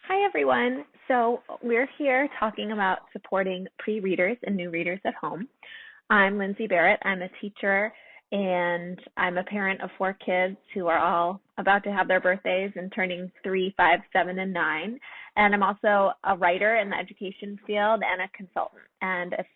Hi, everyone. So we're here talking about supporting pre-readers and new readers at home. I'm Lindsay Barrett. I'm a teacher and I'm a parent of 4 kids who are all about to have their birthdays and turning 3, 5, 7, and 9. And I'm also a writer in the education field and a consultant. And if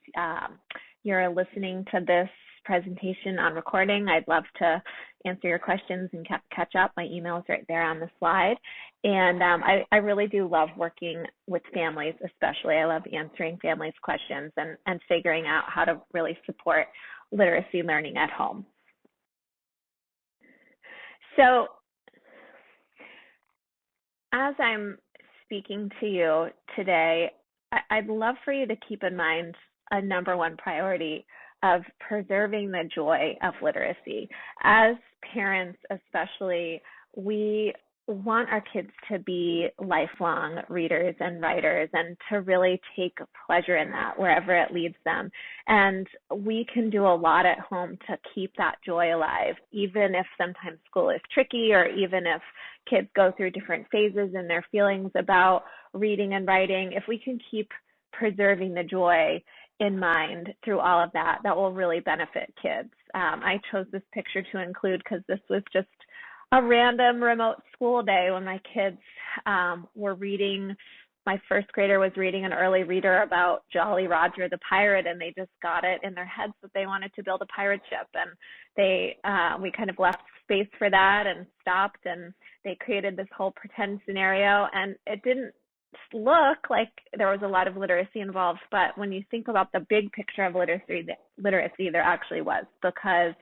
you're listening to this presentation on recording, I'd love to answer your questions and catch up. My email is right there on the slide. And I really do love working with families, especially. I love answering families' questions and figuring out how to really support literacy learning at home. So as I'm speaking to you today, I'd love for you to keep in mind a number one priority of preserving the joy of literacy. As parents, especially, we want our kids to be lifelong readers and writers and to really take pleasure in that wherever it leads them. And we can do a lot at home to keep that joy alive, even if sometimes school is tricky or even if kids go through different phases in their feelings about reading and writing. If we can keep preserving the joy in mind through all of that, that will really benefit kids. I chose this picture to include because this was just a random remote school day when my kids were reading. My first grader was reading an early reader about Jolly Roger the pirate, and they just got it in their heads that they wanted to build a pirate ship. And we kind of left space for that and stopped, and they created this whole pretend scenario. And it didn't look like there was a lot of literacy involved, but when you think about the big picture of literacy, there actually was, because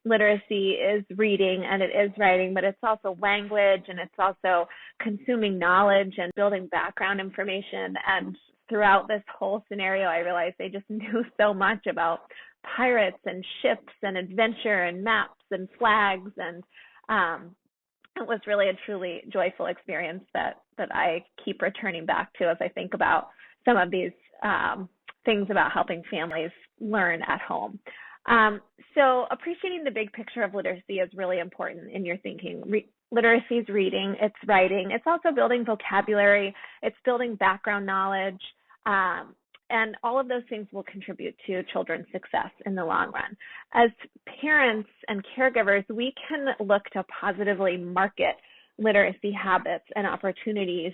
literacy is reading and it is writing, but it's also language and it's also consuming knowledge and building background information. And throughout this whole scenario, I realized they just knew so much about pirates and ships and adventure and maps and flags, and it was really a truly joyful experience that I keep returning back to as I think about some of these things about helping families learn at home. So appreciating the big picture of literacy is really important in your thinking. Literacy is reading, it's writing, it's also building vocabulary, it's building background knowledge, and all of those things will contribute to children's success in the long run. As parents and caregivers, we can look to positively market literacy habits and opportunities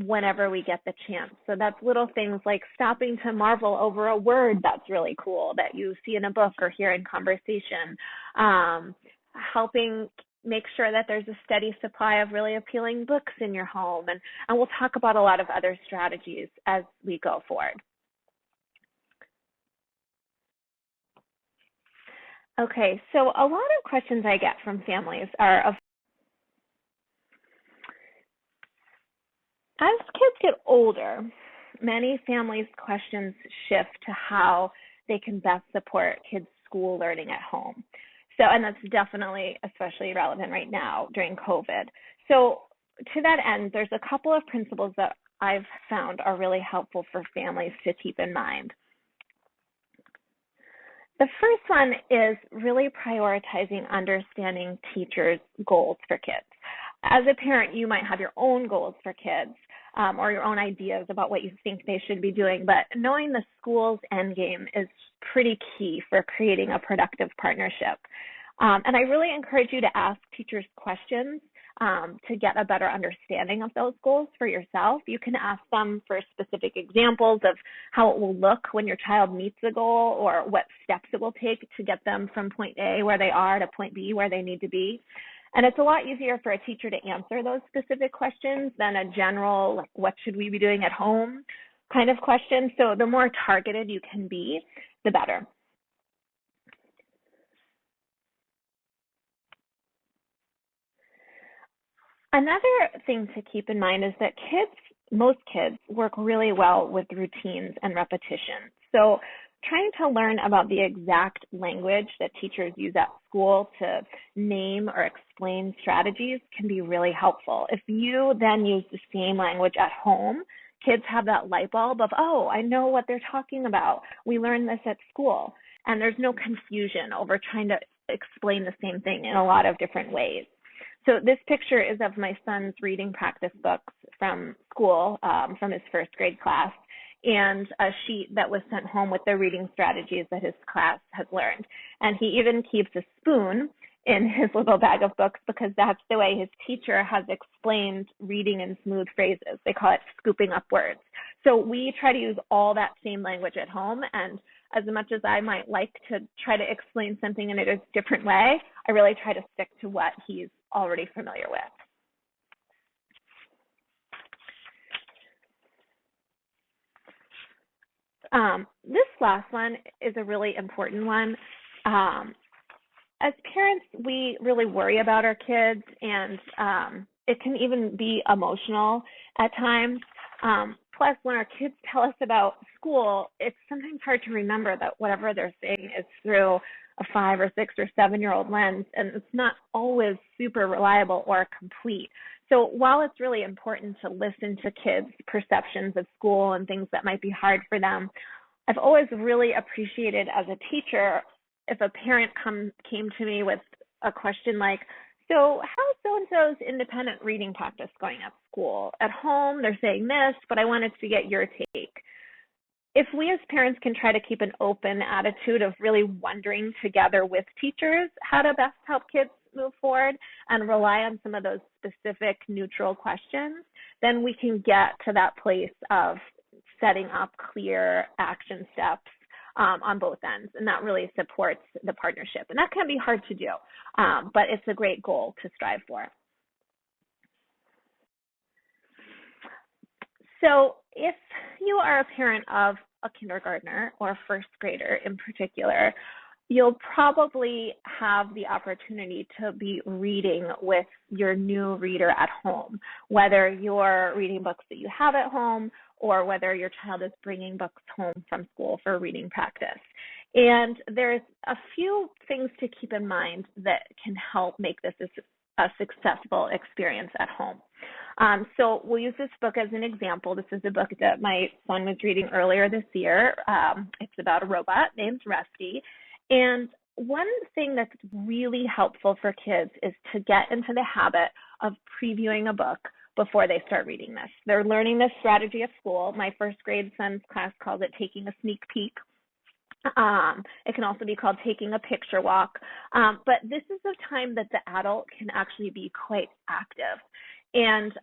whenever we get the chance. So that's little things like stopping to marvel over a word that's really cool that you see in a book or hear in conversation, helping make sure that there's a steady supply of really appealing books in your home. And we'll talk about a lot of other strategies as we go forward. Okay, so a lot of questions I get from families are, as kids get older, many families' questions shift to how they can best support kids' school learning at home. So, and that's definitely especially relevant right now during COVID. So to that end, there's a couple of principles that I've found are really helpful for families to keep in mind. The first one is really prioritizing understanding teachers' goals for kids. As a parent, you might have your own goals for kids or your own ideas about what you think they should be doing, but knowing the school's end game is pretty key for creating a productive partnership. And I really encourage you to ask teachers questions to get a better understanding of those goals for yourself. You can ask them for specific examples of how it will look when your child meets the goal, or what steps it will take to get them from point A where they are to point B where they need to be. And it's a lot easier for a teacher to answer those specific questions than a general, like, what should we be doing at home kind of question. So the more targeted you can be, the better. Another thing to keep in mind is that most kids work really well with routines and repetition. So trying to learn about the exact language that teachers use at school to name or explain strategies can be really helpful. If you then use the same language at home, kids have that light bulb of, oh, I know what they're talking about. We learned this at school. And there's no confusion over trying to explain the same thing in a lot of different ways. So this picture is of my son's reading practice books from school, from his first grade class, and a sheet that was sent home with the reading strategies that his class has learned. And he even keeps a spoon in his little bag of books because that's the way his teacher has explained reading in smooth phrases. They call it scooping up words. So we try to use all that same language at home, and as much as I might like to try to explain something in a different way, I really try to stick to what he's already familiar with. This last one is a really important one. As parents, we really worry about our kids, and it can even be emotional at times. Plus, when our kids tell us about school, it's sometimes hard to remember that whatever they're saying is through a 5 or 6 or 7-year-old lens, and it's not always super reliable or complete. So while it's really important to listen to kids' perceptions of school and things that might be hard for them, I've always really appreciated as a teacher if a parent came to me with a question like, so how's so-and-so's independent reading practice going at school? At home, they're saying this, but I wanted to get your take. If we as parents can try to keep an open attitude of really wondering together with teachers how to best help kids move forward and rely on some of those specific neutral questions, then we can get to that place of setting up clear action steps on both ends, and that really supports the partnership. And that can be hard to do, but it's a great goal to strive for. So if you are a parent of a kindergartner or a first grader in particular, you'll probably have the opportunity to be reading with your new reader at home, whether you're reading books that you have at home or whether your child is bringing books home from school for reading practice. And there's a few things to keep in mind that can help make this a successful experience at home. So we'll use this book as an example. This is a book that my son was reading earlier this year. It's about a robot named Rusty. And one thing that's really helpful for kids is to get into the habit of previewing a book before they start reading this. They're learning this strategy at school. My first grade son's class calls it taking a sneak peek. It can also be called taking a picture walk. But this is a time that the adult can actually be quite active. And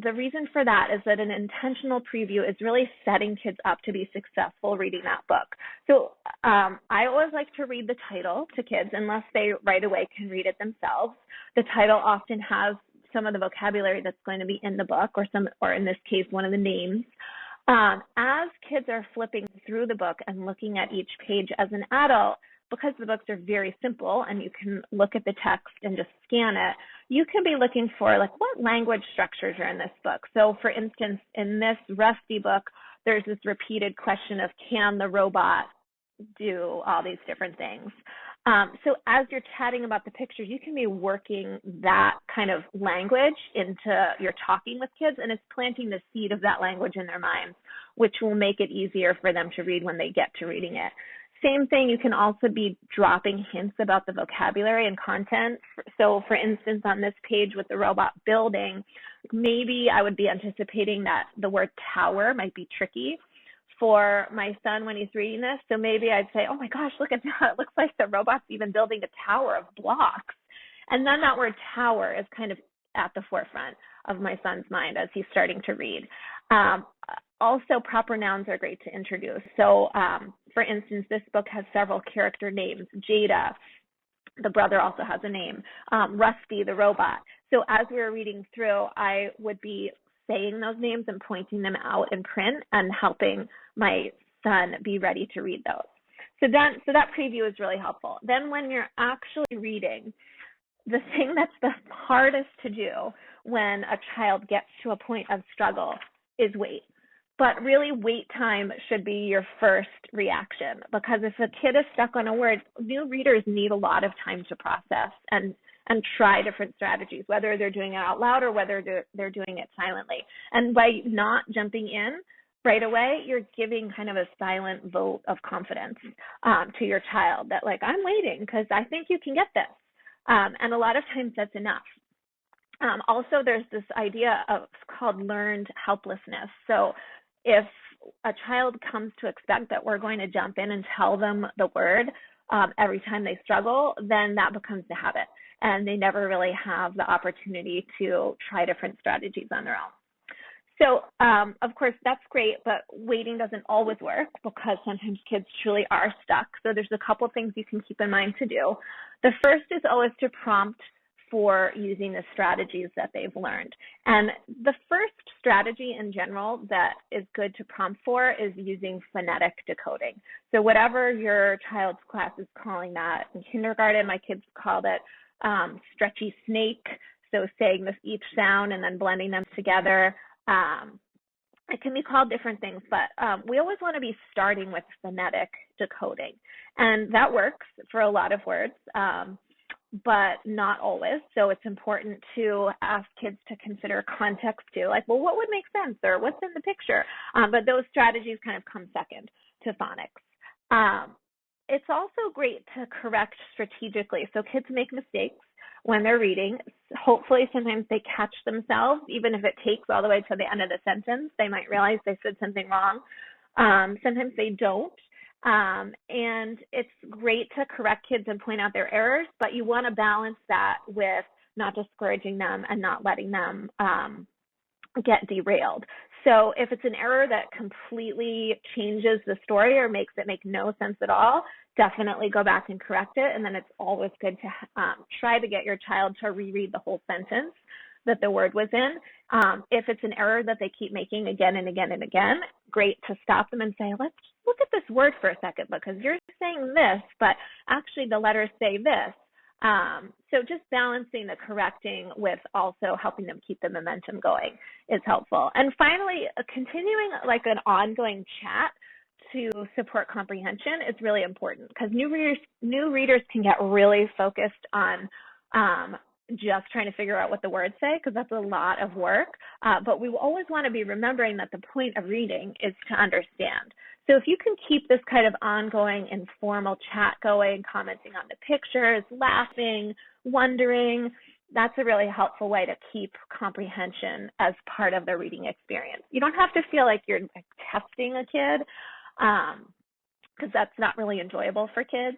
the reason for that is that an intentional preview is really setting kids up to be successful reading that book. So I always like to read the title to kids unless they right away can read it themselves. The title often has some of the vocabulary that's going to be in the book, or in this case, one of the names. As kids are flipping through the book and looking at each page as an adult, because the books are very simple and you can look at the text and just scan it, you can be looking for like what language structures are in this book. So for instance, in this Rusty book, there's this repeated question of can the robot do all these different things. So as you're chatting about the pictures, you can be working that kind of language into your talking with kids, and it's planting the seed of that language in their minds, which will make it easier for them to read when they get to reading it. Same thing, you can also be dropping hints about the vocabulary and content. So for instance, on this page with the robot building, maybe I would be anticipating that the word tower might be tricky for my son when he's reading this. So maybe I'd say, oh my gosh, look at that. It looks like the robot's even building a tower of blocks. And then that word tower is kind of at the forefront of my son's mind as he's starting to read. Also, proper nouns are great to introduce. So, for instance, this book has several character names. Jada, the brother, also has a name. Rusty, the robot. So as we were reading through, I would be saying those names and pointing them out in print and helping my son be ready to read those. So that preview is really helpful. Then when you're actually reading, the thing that's the hardest to do when a child gets to a point of struggle is wait. But really, wait time should be your first reaction, because if a kid is stuck on a word, new readers need a lot of time to process and try different strategies, whether they're doing it out loud or whether they're doing it silently. And by not jumping in right away, you're giving kind of a silent vote of confidence to your child that, like, I'm waiting because I think you can get this. And a lot of times that's enough. Also, there's this idea of called learned helplessness. So if a child comes to expect that we're going to jump in and tell them the word every time they struggle, then that becomes the habit. And they never really have the opportunity to try different strategies on their own. So, of course, that's great, but waiting doesn't always work because sometimes kids truly are stuck. So there's a couple things you can keep in mind to do. The first is always to prompt for using the strategies that they've learned. And the first strategy in general that is good to prompt for is using phonetic decoding. So whatever your child's class is calling that, in kindergarten, my kids called it stretchy snake, so saying each sound and then blending them together. It can be called different things, but we always want to be starting with phonetic decoding. And that works for a lot of words, but not always. So it's important to ask kids to consider context too, like, well, what would make sense or what's in the picture? But those strategies kind of come second to phonics. It's also great to correct strategically. So kids make mistakes when they're reading. Hopefully sometimes they catch themselves, even if it takes all the way to the end of the sentence. They might realize they said something wrong. Sometimes they don't. And it's great to correct kids and point out their errors, but you want to balance that with not discouraging them and not letting them get derailed. So if it's an error that completely changes the story or makes it make no sense at all, definitely go back and correct it. And then it's always good to try to get your child to reread the whole sentence that the word was in. If it's an error that they keep making again and again and again, great to stop them and say, let's look at this word for a second, because you're saying this, but actually the letters say this. So just balancing the correcting with also helping them keep the momentum going is helpful. And finally, continuing like an ongoing chat to support comprehension is really important, because new readers can get really focused on just trying to figure out what the words say, because that's a lot of work. But we always want to be remembering that the point of reading is to understand. So if you can keep this kind of ongoing informal chat going, commenting on the pictures, laughing, wondering, that's a really helpful way to keep comprehension as part of the reading experience. You don't have to feel like you're testing a kid, because that's not really enjoyable for kids,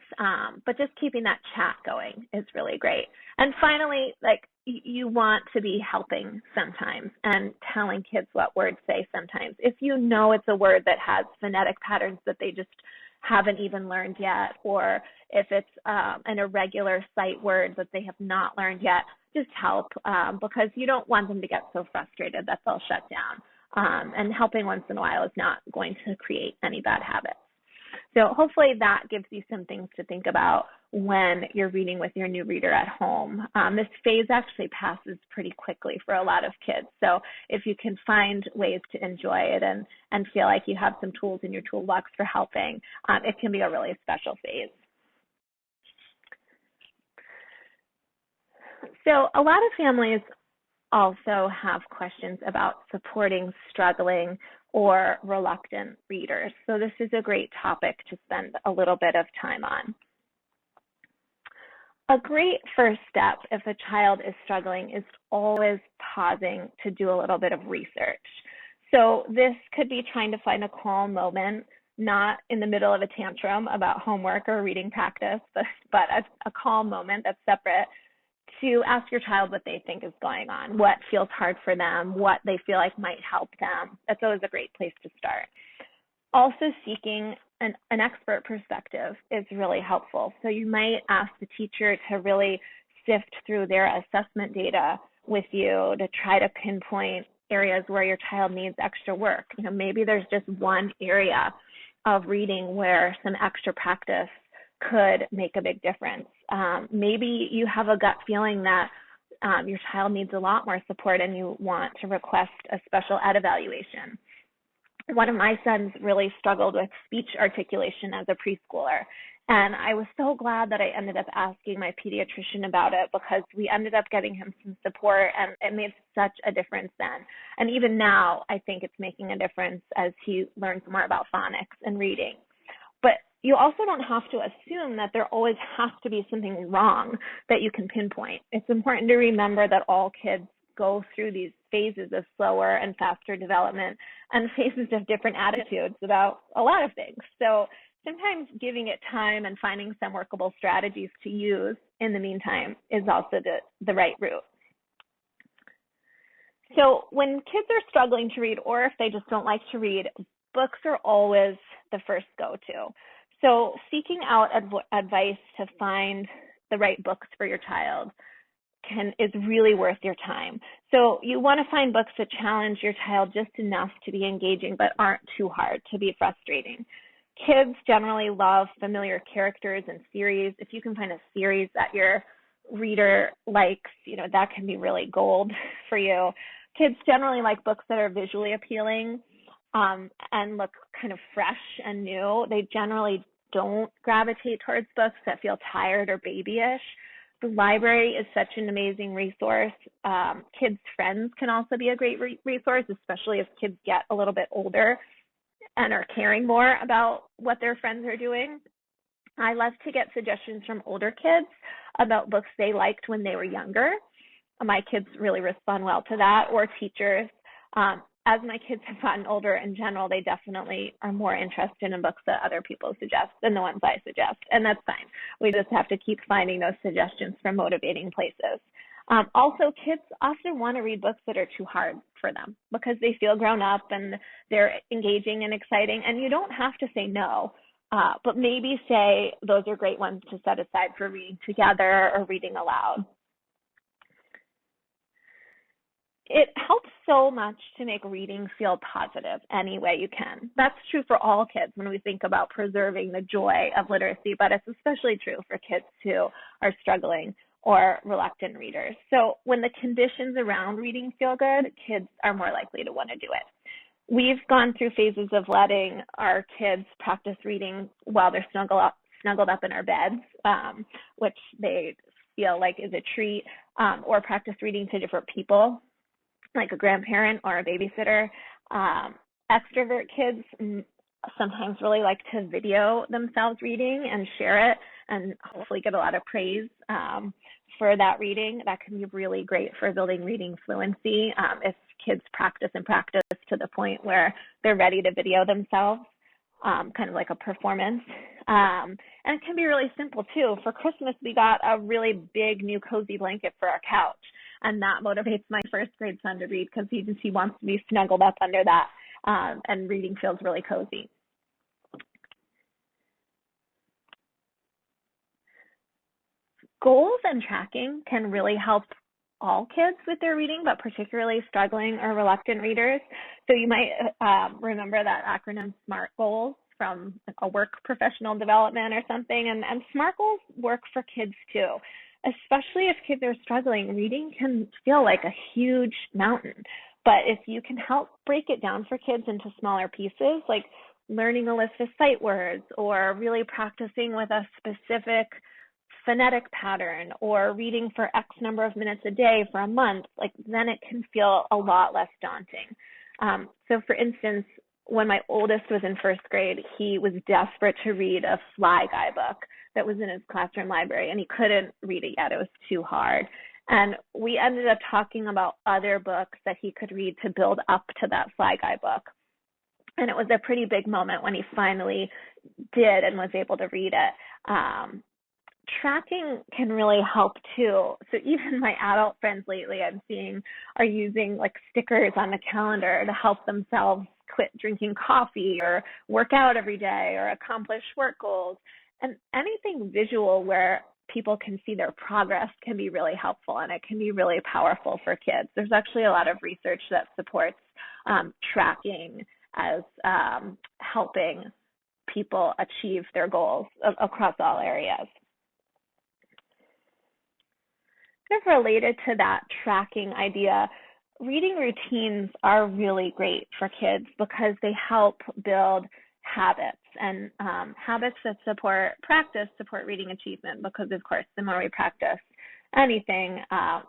but just keeping that chat going is really great. And finally, like, you want to be helping sometimes and telling kids what words say sometimes. If you know it's a word that has phonetic patterns that they just haven't even learned yet, or if it's an irregular sight word that they have not learned yet, just help, because you don't want them to get so frustrated that they'll shut down. And helping once in a while is not going to create any bad habits. So hopefully that gives you some things to think about when you're reading with your new reader at home. This phase actually passes pretty quickly for a lot of kids. So if you can find ways to enjoy it and feel like you have some tools in your toolbox for helping, it can be a really special phase. So a lot of families also have questions about supporting struggling or reluctant readers. So this is a great topic to spend a little bit of time on. A great first step if a child is struggling is always pausing to do a little bit of research. So this could be trying to find a calm moment, not in the middle of a tantrum about homework or reading practice, but a calm moment that's separate, to ask your child what they think is going on, what feels hard for them, what they feel like might help them. That's always a great place to start. Also, seeking an expert perspective is really helpful. So you might ask the teacher to really sift through their assessment data with you to try to pinpoint areas where your child needs extra work. You know, maybe there's just one area of reading where some extra practice could make a big difference. Maybe you have a gut feeling that your child needs a lot more support and you want to request a special ed evaluation. One of my sons really struggled with speech articulation as a preschooler, and I was so glad that I ended up asking my pediatrician about it, because we ended up getting him some support, and it made such a difference then. And even now, I think it's making a difference as he learns more about phonics and reading. But you also don't have to assume that there always has to be something wrong that you can pinpoint. It's important to remember that all kids go through these phases of slower and faster development and phases of different attitudes about a lot of things. So sometimes giving it time and finding some workable strategies to use in the meantime is also the right route. So when kids are struggling to read, or if they just don't like to read, books are always the first go-to. So seeking out advice to find the right books for your child is really worth your time. So you want to find books that challenge your child just enough to be engaging, but aren't too hard to be frustrating. Kids generally love familiar characters and series. If you can find a series that your reader likes, that can be really gold for you. Kids generally like books that are visually appealing and look kind of fresh and new. They generally don't gravitate towards books that feel tired or babyish. The library is such an amazing resource. Kids' friends can also be a great resource, especially as kids get a little bit older and are caring more about what their friends are doing. I love to get suggestions from older kids about books they liked when they were younger. My kids really respond well to that, or teachers. As my kids have gotten older in general, they definitely are more interested in books that other people suggest than the ones I suggest, and that's fine. We just have to keep finding those suggestions from motivating places. Also, kids often want to read books that are too hard for them because they feel grown up and they're engaging and exciting, and you don't have to say no, but maybe say those are great ones to set aside for reading together or reading aloud. It helps so much to make reading feel positive any way you can. That's true for all kids when we think about preserving the joy of literacy, but it's especially true for kids who are struggling or reluctant readers. So when the conditions around reading feel good, kids are more likely to want to do it. We've gone through phases of letting our kids practice reading while they're snuggled up in our beds, which they feel like is a treat, or practice reading to different people, like a grandparent or a babysitter. Extrovert kids sometimes really like to video themselves reading and share it and hopefully get a lot of praise for that reading. That can be really great for building reading fluency if kids practice to the point where they're ready to video themselves, kind of like a performance. And it can be really simple too. For Christmas, we got a really big new cozy blanket for our couch. And that motivates my first grade son to read because he wants to be snuggled up under that, and reading feels really cozy. Goals and tracking can really help all kids with their reading, but particularly struggling or reluctant readers. So you might remember that acronym SMART goals from a work professional development or something. And SMART goals work for kids too. Especially if kids are struggling, reading can feel like a huge mountain. But if you can help break it down for kids into smaller pieces, like learning a list of sight words or really practicing with a specific phonetic pattern or reading for X number of minutes a day for a month, then it can feel a lot less daunting. So for instance, when my oldest was in first grade, he was desperate to read a Fly Guy book that was in his classroom library, and he couldn't read it yet. It was too hard. And we ended up talking about other books that he could read to build up to that Fly Guy book. And it was a pretty big moment when he finally did and was able to read it. Tracking can really help too. So even my adult friends lately I'm seeing are using stickers on the calendar to help themselves quit drinking coffee or work out every day or accomplish work goals. And anything visual where people can see their progress can be really helpful, and it can be really powerful for kids. There's actually a lot of research that supports tracking as helping people achieve their goals across all areas. Kind of related to that tracking idea, reading routines are really great for kids because they help build habits, and habits that support reading achievement, because of course the more we practice anything,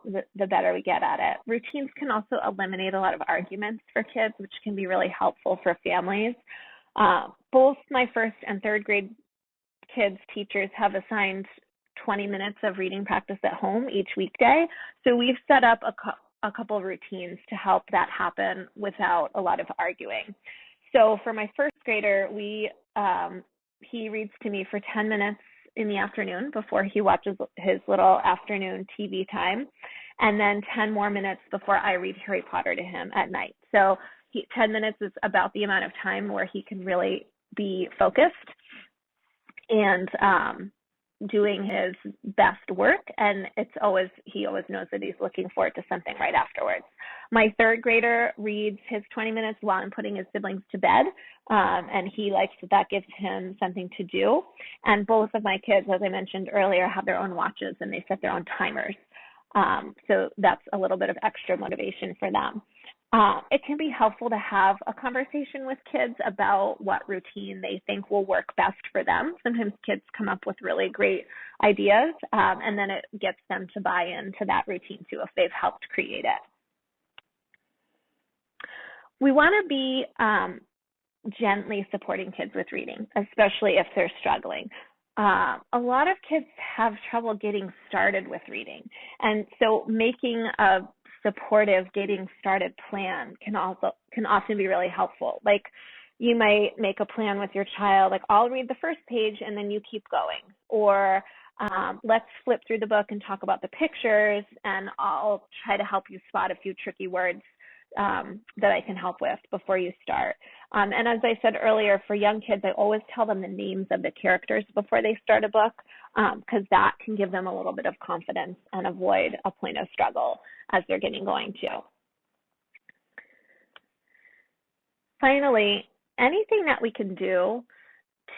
the better we get at it. Routines can also eliminate a lot of arguments for kids, which can be really helpful for families. Both my first and third grade kids' teachers have assigned 20 minutes of reading practice at home each weekday. So we've set up a couple of routines to help that happen without a lot of arguing. So for my first grader, he reads to me for 10 minutes in the afternoon before he watches his little afternoon TV time, and then 10 more minutes before I read Harry Potter to him at night. So 10 minutes is about the amount of time where he can really be focused and doing his best work, and he always knows that he's looking forward to something right afterwards. My third grader reads his 20 minutes while I'm putting his siblings to bed, and he likes that gives him something to do. And both of my kids, as I mentioned earlier, have their own watches and they set their own timers. So that's a little bit of extra motivation for them. It can be helpful to have a conversation with kids about what routine they think will work best for them. Sometimes kids come up with really great ideas, and then it gets them to buy into that routine too if they've helped create it. We want to be gently supporting kids with reading, especially if they're struggling. A lot of kids have trouble getting started with reading, and so making a supportive getting started plan can often be really helpful. Like, you might make a plan with your child, like, I'll read the first page and then you keep going, or let's flip through the book and talk about the pictures, and I'll try to help you spot a few tricky words that I can help with before you start. And as I said earlier, for young kids, I always tell them the names of the characters before they start a book, because that can give them a little bit of confidence and avoid a point of struggle as they're getting going too. Finally, anything that we can do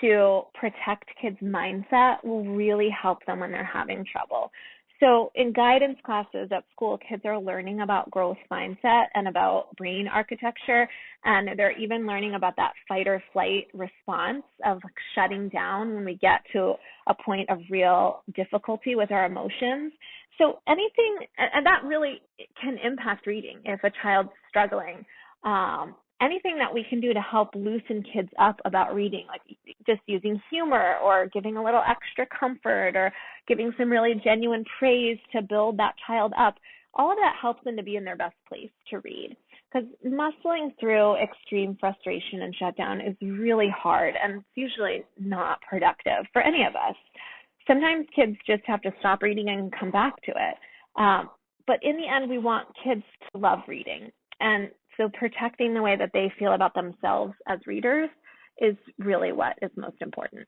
to protect kids' mindset will really help them when they're having trouble. So in guidance classes at school, kids are learning about growth mindset and about brain architecture, and they're even learning about that fight or flight response of shutting down when we get to a point of real difficulty with our emotions. So anything, and that really can impact reading if a child's struggling. Anything that we can do to help loosen kids up about reading, like just using humor or giving a little extra comfort or giving some really genuine praise to build that child up, all of that helps them to be in their best place to read. Because muscling through extreme frustration and shutdown is really hard, and it's usually not productive for any of us. Sometimes kids just have to stop reading and come back to it. But in the end, we want kids to love reading. And so protecting the way that they feel about themselves as readers is really what is most important.